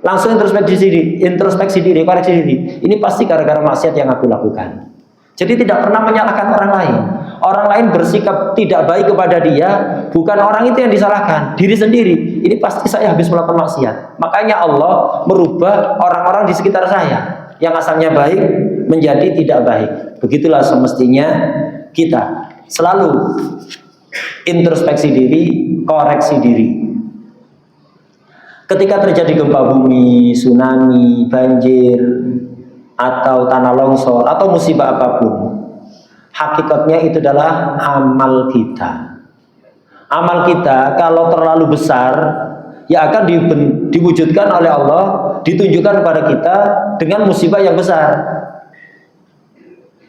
langsung introspeksi diri, koreksi diri. Ini pasti gara-gara maksiat yang aku lakukan. Jadi tidak pernah menyalahkan orang lain. Orang lain bersikap tidak baik kepada dia, bukan orang itu yang disalahkan, diri sendiri. Ini pasti saya habis melakukan maksiat. Makanya Allah merubah orang-orang di sekitar saya yang asalnya baik menjadi tidak baik. Begitulah semestinya kita selalu introspeksi diri, koreksi diri. Ketika terjadi gempa bumi, tsunami, banjir, atau tanah longsor, atau musibah apapun, hakikatnya itu adalah amal kita. Amal kita kalau terlalu besar, ya akan diwujudkan oleh Allah, ditunjukkan kepada kita dengan musibah yang besar.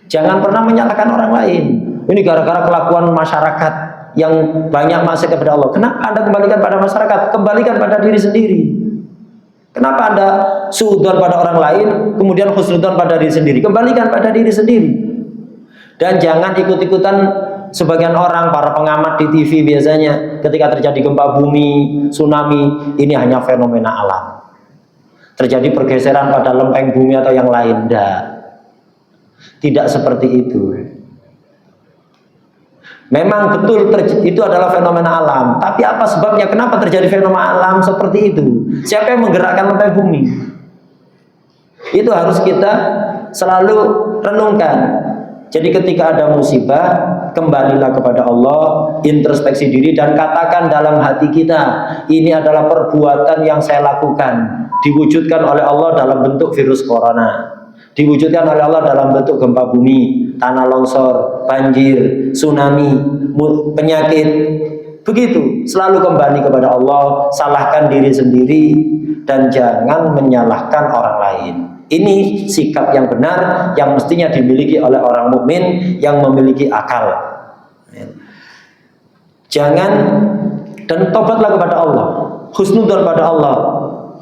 Jangan pernah menyalahkan orang lain. Ini gara-gara kelakuan masyarakat yang banyak maksiat kepada Allah. Kenapa Anda kembalikan pada masyarakat? Kembalikan pada diri sendiri. Kenapa Anda suudzon pada orang lain, kemudian husnudzon pada diri sendiri? Kembalikan pada diri sendiri. Dan jangan ikut-ikutan sebagian orang, para pengamat di TV biasanya, ketika terjadi gempa bumi, tsunami, ini hanya fenomena alam. Terjadi pergeseran pada lempeng bumi atau yang lain. Tidak seperti itu. Memang betul itu adalah fenomena alam. Tapi apa sebabnya? Kenapa terjadi fenomena alam seperti itu? Siapa yang menggerakkan lempeng bumi? Itu harus kita selalu renungkan. Jadi ketika ada musibah, kembalilah kepada Allah, introspeksi diri dan katakan dalam hati kita, ini adalah perbuatan yang saya lakukan, diwujudkan oleh Allah dalam bentuk virus corona, diwujudkan oleh Allah dalam bentuk gempa bumi, tanah longsor, banjir, tsunami, penyakit. Begitu, selalu kembali kepada Allah, salahkan diri sendiri dan jangan menyalahkan orang lain. Ini sikap yang benar yang mestinya dimiliki oleh orang mukmin yang memiliki akal. Jangan, dan tobatlah kepada Allah, husnudzon pada Allah.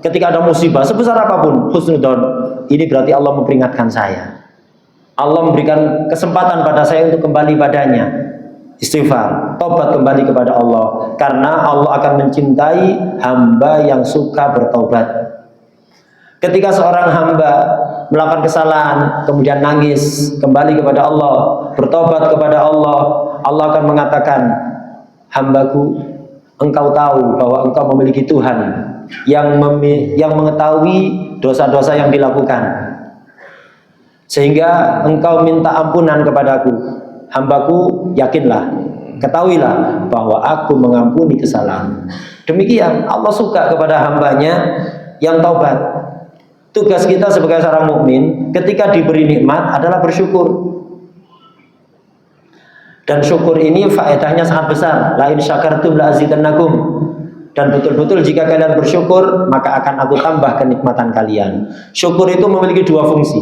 Ketika ada musibah sebesar apapun, husnudzon, ini berarti Allah memperingatkan saya. Allah memberikan kesempatan pada saya untuk kembali padanya. Istighfar, tobat kembali kepada Allah, karena Allah akan mencintai hamba yang suka bertobat. Ketika seorang hamba melakukan kesalahan, kemudian nangis, kembali kepada Allah, bertobat kepada Allah, Allah akan mengatakan, hambaku, engkau tahu bahwa engkau memiliki Tuhan yang mengetahui dosa-dosa yang dilakukan, sehingga engkau minta ampunan kepadaku. Hambaku, yakinlah, ketahuilah bahwa aku mengampuni kesalahan. Demikian Allah suka kepada hambanya yang taubat. Tugas kita sebagai seorang mukmin ketika diberi nikmat adalah bersyukur. Dan syukur ini faedahnya sangat besar. La in syakartum la azidannakum. Dan betul-betul jika kalian bersyukur, maka akan aku tambah kenikmatan kalian. Syukur itu memiliki dua fungsi.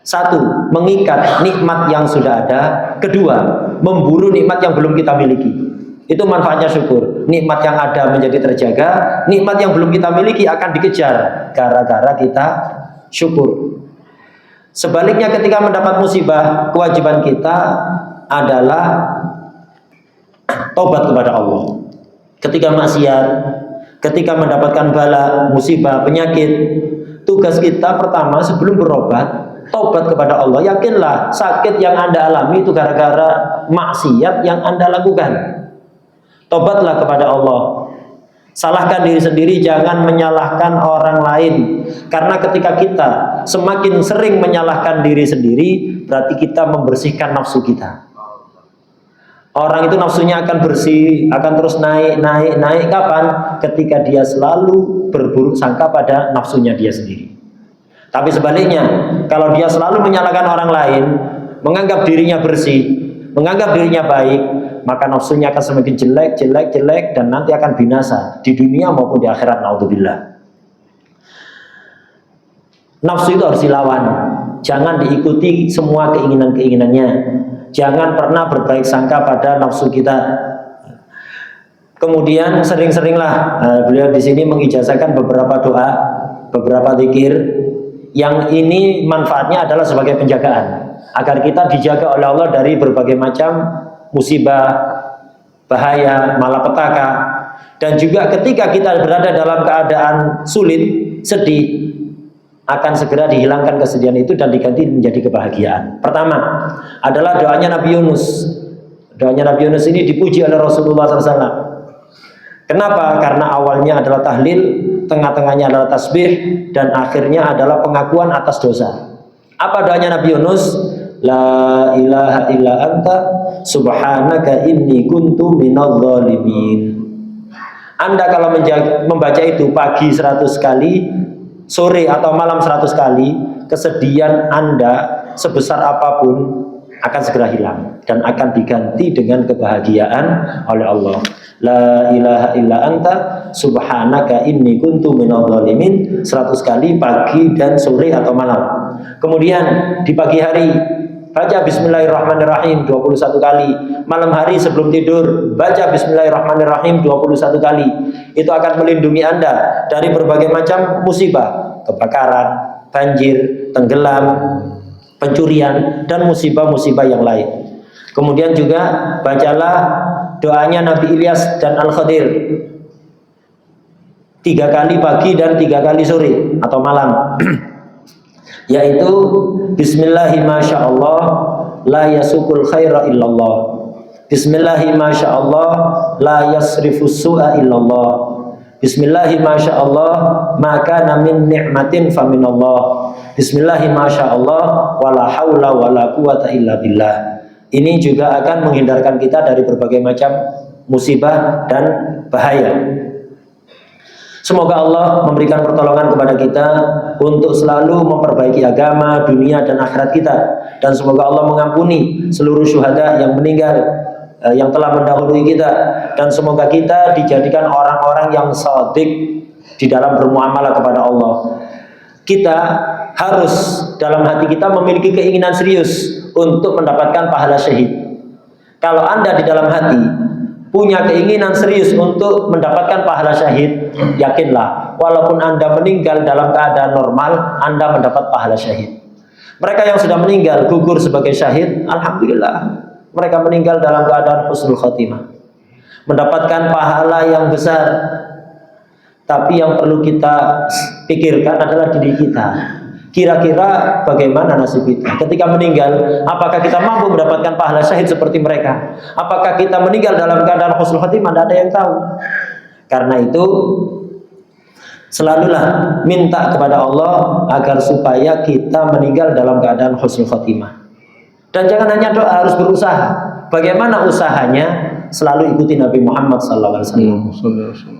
Satu, mengikat nikmat yang sudah ada. Kedua, memburu nikmat yang belum kita miliki. Itu manfaatnya syukur. Nikmat yang ada menjadi terjaga, nikmat yang belum kita miliki akan dikejar gara-gara kita syukur. Sebaliknya ketika mendapat musibah, kewajiban kita adalah tobat kepada Allah. Ketika maksiat, ketika mendapatkan bala, musibah, penyakit, tugas kita pertama sebelum berobat, tobat kepada Allah. Yakinlah sakit yang Anda alami itu gara-gara maksiat yang Anda lakukan. Tobatlah kepada Allah. Salahkan diri sendiri, jangan menyalahkan orang lain. Karena ketika kita semakin sering menyalahkan diri sendiri, berarti kita membersihkan nafsu kita. Orang itu nafsunya akan bersih, akan terus naik. Kapan? Ketika dia selalu berburuk sangka pada nafsunya dia sendiri. Tapi sebaliknya, kalau dia selalu menyalahkan orang lain, menganggap dirinya bersih, menganggap dirinya baik, maka nafsunya akan semakin jelek, dan nanti akan binasa di dunia maupun di akhirat. Naudzubillah. Nafsu itu harus dilawan. Jangan diikuti semua keinginan-keinginannya. Jangan pernah berbaik sangka pada nafsu kita. Kemudian sering-seringlah beliau di sini mengijazahkan beberapa doa, beberapa zikir yang ini manfaatnya adalah sebagai penjagaan agar kita dijaga oleh Allah dari berbagai macam musibah, bahaya, malapetaka, dan juga ketika kita berada dalam keadaan sulit, sedih, akan segera dihilangkan kesedihan itu dan diganti menjadi kebahagiaan. Pertama adalah doanya Nabi Yunus. Doanya Nabi Yunus ini dipuji oleh Rasulullah SAW. Kenapa? Karena awalnya adalah tahlil, tengah-tengahnya adalah tasbih, dan akhirnya adalah pengakuan atas dosa. Apa doanya Nabi Yunus? La ilaha illa anta subhanaka inni kuntu minadh dhalimin. Anda kalau membaca itu pagi 100 kali, sore atau malam 100 kali, kesedihan Anda sebesar apapun akan segera hilang dan akan diganti dengan kebahagiaan oleh Allah. La ilaha illa anta subhanaka inni kuntu minadh dhalimin 100 kali pagi dan sore atau malam. Kemudian di pagi hari baca bismillahirrahmanirrahim 21 kali. Malam hari sebelum tidur baca bismillahirrahmanirrahim 21 kali. Itu akan melindungi Anda dari berbagai macam musibah, kebakaran, banjir, tenggelam, pencurian, dan musibah-musibah yang lain. Kemudian juga bacalah doanya Nabi Ilyas dan Al-Khadir 3 kali pagi dan 3 kali sore atau malam. Yaitu bismillahi masyaallah la yasukul khaira illallah, bismillahi masyaallah la yasrifus su'a illallah, bismillahi masyaallah ma kana min ni'matin faminallah, bismillahi masyaallah wala haula wala quwata illa billah. Ini juga akan menghindarkan kita dari berbagai macam musibah dan bahaya. Semoga Allah memberikan pertolongan kepada kita untuk selalu memperbaiki agama, dunia, dan akhirat kita. Dan semoga Allah mengampuni seluruh syuhada yang meninggal, yang telah mendahului kita. Dan semoga kita dijadikan orang-orang yang shadiq di dalam bermuamalah kepada Allah. Kita harus dalam hati kita memiliki keinginan serius untuk mendapatkan pahala syahid. Kalau Anda di dalam hati punya keinginan serius untuk mendapatkan pahala syahid, yakinlah walaupun Anda meninggal dalam keadaan normal, Anda mendapat pahala syahid. Mereka yang sudah meninggal gugur sebagai syahid, alhamdulillah, mereka meninggal dalam keadaan husnul khotimah, mendapatkan pahala yang besar. Tapi yang perlu kita pikirkan adalah diri kita. Kira-kira bagaimana nasib kita ketika meninggal? Apakah kita mampu mendapatkan pahala syahid seperti mereka? Apakah kita meninggal dalam keadaan husnul khotimah? Tidak ada yang tahu. Karena itu selalulah minta kepada Allah agar supaya kita meninggal dalam keadaan husnul khotimah. Dan jangan hanya doa, harus berusaha. Bagaimana usahanya? Selalu ikuti Nabi Muhammad SAW.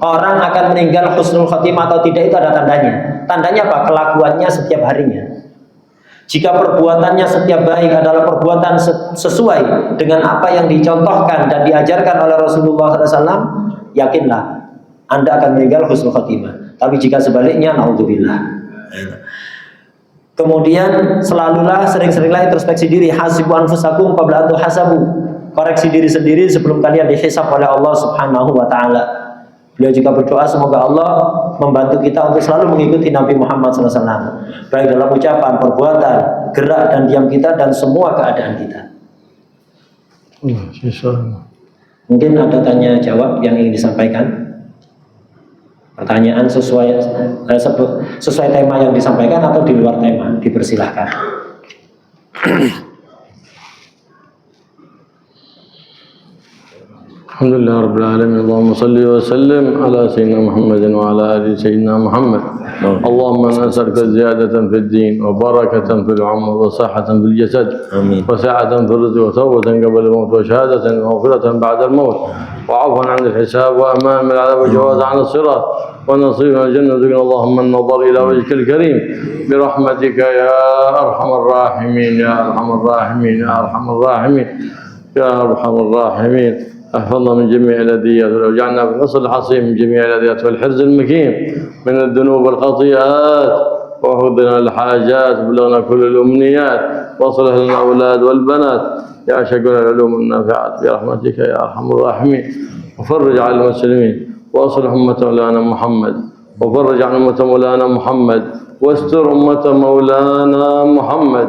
Orang akan meninggal husnul khotimah atau tidak itu ada tandanya. Tandanya apa? Kelakuannya setiap harinya. Jika perbuatannya setiap baik adalah perbuatan sesuai dengan apa yang dicontohkan dan diajarkan oleh Rasulullah SAW, yakinlah Anda akan meninggal husnul khotimah. Tapi jika sebaliknya, naudzubillah. Kemudian selalulah sering-seringlah introspeksi diri. Hasibu anfusakum qabla an tuhasabu. Koreksi diri sendiri sebelum kalian dihisab oleh Allah Subhanahu wa taala. Beliau juga berdoa semoga Allah membantu kita untuk selalu mengikuti Nabi Muhammad SAW, baik dalam ucapan, perbuatan, gerak dan diam kita dan semua keadaan kita. Mungkin ada tanya jawab yang ingin disampaikan. Pertanyaan sesuai tema yang disampaikan atau di luar tema, dipersilahkan. Alhamdulillah Rabbil Alamin. Allahumma salli wa sallim ala Sayyidina Muhammadin wa ala ali Sayyidina Muhammad. Allahumma nas'aluka ziyadatan fid din wa barakatan fil umr wa sihhatan fil jasad wa sa'atan fil rizq wa tawbatan qabla al-maut wa shahadatan wa maghfiratan ba'da al-maut wa 'afwan 'inda al-hisab wa aman min 'adab wa jawazan 'an as-sirat wa nasiban al-jannah. Allahumma an-nadhar ila wajhika al-karim bi rahmatika ya arhamar rahimin ya arhamar rahimin ya arhamar rahimin ya arhamar rahimin. احفظنا من جميع الأذيات واجعلنا في النصر الحصين من جميع الأذيات والحرز المكين من الذنوب والخطيئات وحفظنا الحاجات وبلغنا كل الأمنيات واصلح لنا الأولاد والبنات يا شكر العلوم النافعات برحمتك يا أرحم الراحمين وفرج على المسلمين واصلح أمة مولانا محمد وفرج عن أمة مولانا محمد، واستر أمة مولانا محمد،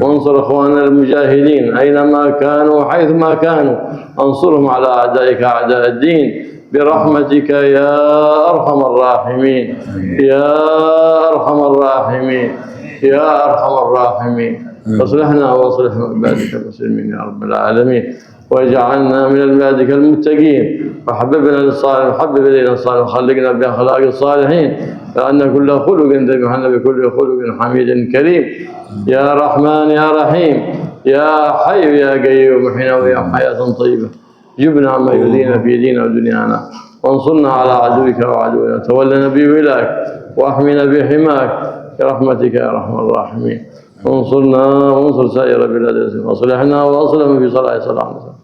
وانصر إخواننا المجاهدين أينما كانوا وحيثما كانوا، انصرهم على أعدائك أعداء الدين برحمتك يا أرحم الراحمين، يا أرحم الراحمين، يا أرحم الراحمين. اصلحنا واصلح عبادك المسلمين يا رب العالمين، واجعلنا من عبادك المتقين، وحببنا للصالح، وحبب إلينا الصالح، وخلقنا بأخلاق الصالحين، لأن كل خلق ذبحنا بكل خلق حميد كريم. يا رحمن يا رحيم، يا حي يا قيوم، حين ويا حياة طيبة، جبنا عما يؤذينا في ديننا ودنيانا، وانصرنا على عدوك وعدونا، تولنا بولاك واحمنا بحماك برحمتك يا ارحم الراحمين. وانصرنا وانصر سائر بلاد الاسلام، واصلحنا واصلح من في صلاح صلاح الاسلام،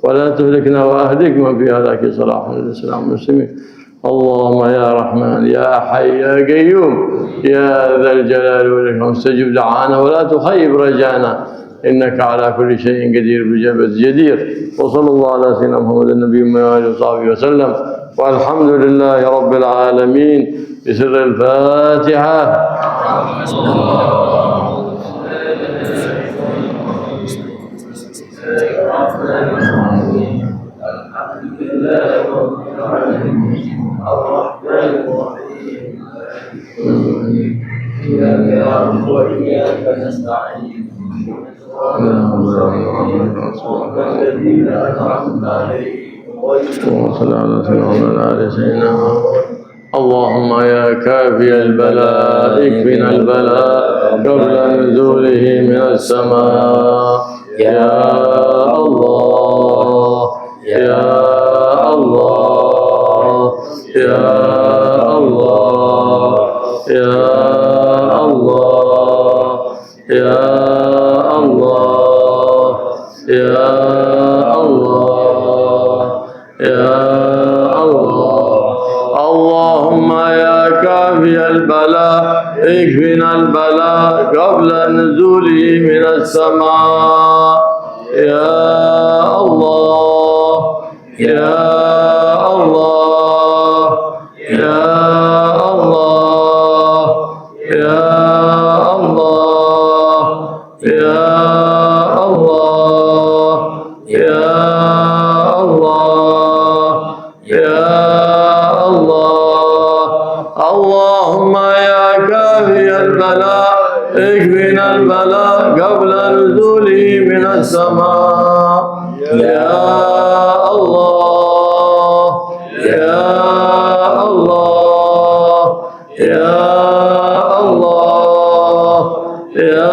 ولا تهلكنا واهلك من في هلاك صلاح الاسلام والمسلمين. اللهم يا رحمن يا حي يا قيوم يا ذا الجلال والاكرام، استجب دعانا ولا تخيب رجانا، إنك على كل شيء قدير بجبة جدير. وصلى الله على سيدنا محمد النبي وآله وصحبه وسلم، والحمد لله رب العالمين بسر الفاتحة. وإياك نستعين اللهم يا كافي البلاء اكفنا البلاء قبل نزوله من السماء. يا الله يا الله يا الله يا الله يا الله يا الله يا الله. اللهم يا كافي البلاء اكفنا البلاء قبل نزوله من السماء. يا الله يا الله يا الله يا الله يا الله يا الله يا الله. اللهم يا كافي البلاء اكفنا البلاء قبل نزوله من السماء. يا الله يا الله يا الله يا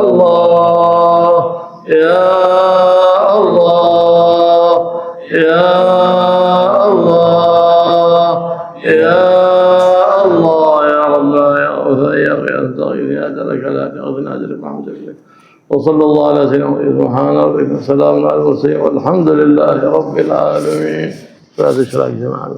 الله يا الله يا الله يا الله يا رب يا غفار يا غير الطاغين يا لك لا تغفنا اجرك محمد لك. وصلى الله على سيدنا محمد. سبحان ربك وسلام على المرسلين والحمد لله رب العالمين. لا تشرك جماعه.